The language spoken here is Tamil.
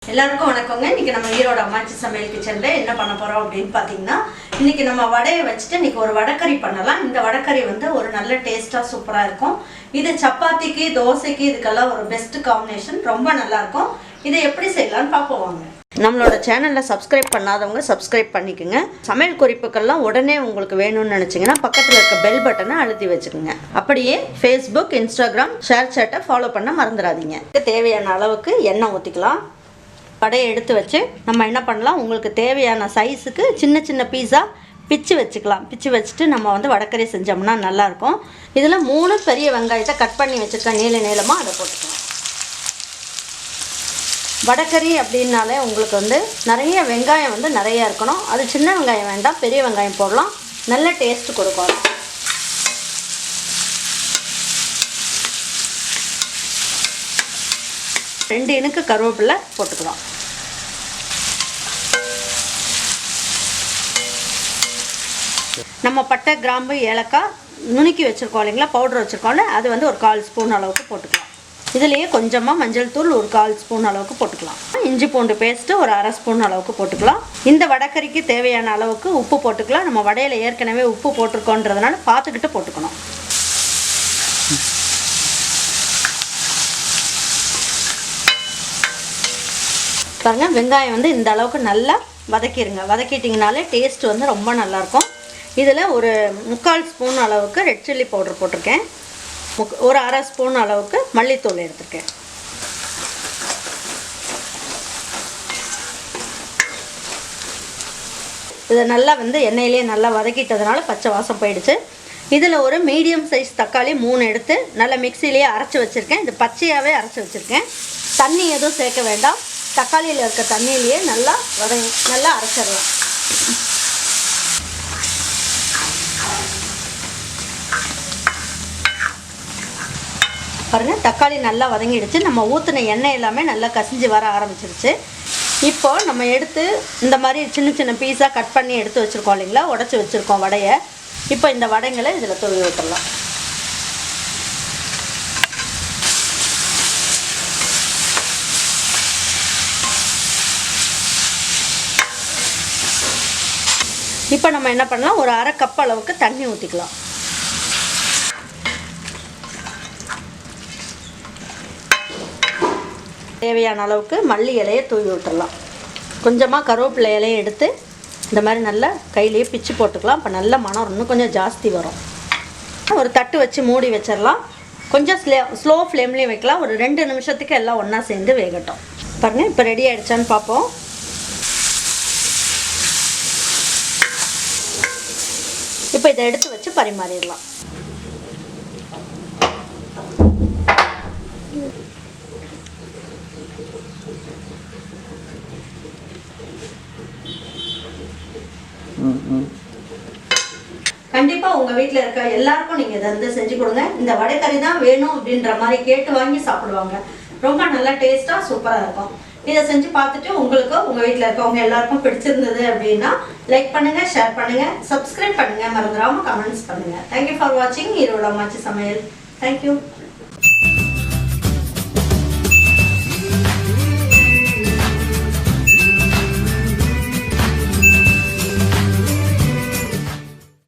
எல்லாருக்கும் வணக்கங்க. இன்னைக்கு நம்ம ஈரோட அம்மாச்சி சமையல் கிச்சன்ல என்ன பண்ண போறோம் அப்படின்னு பாத்தீங்கன்னா, இன்னைக்கு நம்ம வடையை வச்சுட்டு இன்னைக்கு ஒரு வடகறி பண்ணலாம். இந்த வடகறி வந்து ஒரு நல்ல டேஸ்டா சூப்பரா இருக்கும். இது சப்பாத்திக்கு, தோசைக்கு இதுக்கெல்லாம் ஒரு பெஸ்ட் காம்பினேஷன். ரொம்ப நல்லா இருக்கும். இதை எப்படி செய்யலாம்னு பார்ப்போம் வாங்க. நம்மளோட சேனல்ல சப்ஸ்கிரைப் பண்ணாதவங்க சப்ஸ்கிரைப் பண்ணிக்கோங்க. சமையல் குறிப்புகள்லாம் உடனே உங்களுக்கு வேணும்னு நினைச்சீங்கன்னா பக்கத்துல இருக்க பெல் பட்டனை அழுத்தி வச்சுக்கோங்க. அப்படியே ஃபேஸ்புக், இன்ஸ்டாகிராம், ஷேர் சாட்டை ஃபாலோ பண்ண மறந்துடாதீங்க. தேவையான அளவுக்கு எண்ணெய் ஊற்றிக்கலாம். வடையை எடுத்து வச்சு நம்ம என்ன பண்ணலாம், உங்களுக்கு தேவையான சைஸுக்கு சின்ன சின்ன பீஸா பிச்சு வச்சுக்கலாம். பிச்சு வச்சுட்டு நம்ம வந்து வடக்கறி செஞ்சோம்னா நல்லாயிருக்கும். இதில் 3 பெரிய வெங்காயத்தை கட் பண்ணி வச்சுருக்கேன், நீளமாக அதை போட்டுக்கலாம். வடக்கறி அப்படின்னாலே உங்களுக்கு வந்து நிறைய வெங்காயம் வந்து நிறையா இருக்கணும். அது சின்ன வெங்காயம் வேண்டாம், பெரிய வெங்காயம் போடலாம், நல்ல டேஸ்ட்டு கொடுக்கும். 2 இனுக்கு கருவேப்பிலை போட்டுக்கலாம். நம்ம பட்டை, கிராம்பு, ஏலக்காய் நுணுக்கி வச்சுருக்கோம் இல்லைங்களா, பவுடர் வச்சுருக்கோம்ல, அது வந்து ஒரு 1/4 ஸ்பூன் அளவுக்கு போட்டுக்கலாம். இதுலேயே கொஞ்சமாக மஞ்சள் தூள் ஒரு 1/4 ஸ்பூன் அளவுக்கு போட்டுக்கலாம். இஞ்சி பூண்டு பேஸ்ட்டு ஒரு 1/2 ஸ்பூன் அளவுக்கு போட்டுக்கலாம். இந்த வடக்கறிக்கு தேவையான அளவுக்கு உப்பு போட்டுக்கலாம். நம்ம வடையில் ஏற்கனவே உப்பு போட்டிருக்கோன்றதுனால பார்த்துக்கிட்டு போட்டுக்கணும். பாருங்க, வெங்காயம் வந்து இந்த அளவுக்கு நல்லா வதக்கிடுங்க. வதக்கிட்டிங்கனாலே டேஸ்ட் வந்து ரொம்ப நல்லாயிருக்கும். இதில் ஒரு 3/4 ஸ்பூன் அளவுக்கு ரெட் சில்லி பவுடர் போட்டிருக்கேன். ஒரு 1/2 ஸ்பூன் அளவுக்கு மல்லித்தூள் எடுத்துருக்கேன். இதை நல்லா வந்து எண்ணெயிலே நல்லா வதக்கிட்டதுனால பச்சை வாசம் போயிடுச்சு. இதில் ஒரு மீடியம் சைஸ் தக்காளி 3 எடுத்து நல்லா மிக்சிலேயே அரைச்சி வச்சுருக்கேன். இது பச்சையாகவே அரைச்சி வச்சுருக்கேன். தண்ணி எதுவும் சேர்க்க வேண்டாம். தக்காளியில் இருக்க தண்ணியிலேயே நல்லா அரைச்சிடலாம். பாருங்கள், தக்காளி நல்லா வதங்கிடுச்சு. நம்ம ஊற்றின எண்ணெய் எல்லாமே நல்லா கசிஞ்சு வர ஆரம்பிச்சிருச்சு. இப்போது நம்ம எடுத்து இந்த மாதிரி சின்ன சின்ன பீஸாக கட் பண்ணி எடுத்து வச்சுருக்கோம் இல்லைங்களா, உடச்சி வச்சுருக்கோம் வடையை. இப்போ இந்த வடைங்களை இதில் தூவி விட்டுடலாம். இப்போ நம்ம என்ன பண்ணலாம், ஒரு 1/2 கப் அளவுக்கு தண்ணி ஊற்றிக்கலாம். தேவையான அளவுக்கு மல்லி இலையை தூவி விட்டுடலாம். கொஞ்சமாக கருவேப்பிலை இலையை எடுத்து இந்த மாதிரி நல்லா கையிலேயே பிச்சு போட்டுக்கலாம். அப்போ நல்ல மனம் இன்னும் கொஞ்சம் ஜாஸ்தி வரும். ஒரு தட்டு வச்சு மூடி வச்சிடலாம். கொஞ்சம் ஸ்லோ ஃப்ளேம்லேயும் வைக்கலாம். ஒரு 2 நிமிஷத்துக்கு எல்லாம் ஒன்றா சேர்ந்து வேகட்டும். பாருங்கள், இப்போ ரெடி ஆகிடுச்சான்னு பார்ப்போம். இப்போ இதை எடுத்து வச்சு பரிமாறிடலாம். கண்டிப்பாக உங்கள் வீட்டில் இருக்க எல்லாருக்கும் நீங்கள் இதை வந்து செஞ்சு கொடுங்க. இந்த வடைக்கறி தான் வேணும் அப்படின்ற மாதிரி கேட்டு வாங்கி சாப்பிடுவாங்க. ரொம்ப நல்லா டேஸ்ட்டாக சூப்பராக இருக்கும். இதை செஞ்சு பார்த்துட்டு உங்களுக்கு உங்கள் வீட்டில் இருக்கவங்க எல்லாருக்கும் பிடிச்சிருந்தது அப்படின்னா லைக் பண்ணுங்கள், ஷேர் பண்ணுங்கள், சப்ஸ்கிரைப் பண்ணுங்கள், மறந்துடாமல் கமெண்ட்ஸ் பண்ணுங்கள். தேங்க்யூ ஃபார் வாட்சிங் ஈரோட அம்மாச்சி சமையல். தேங்க்யூ.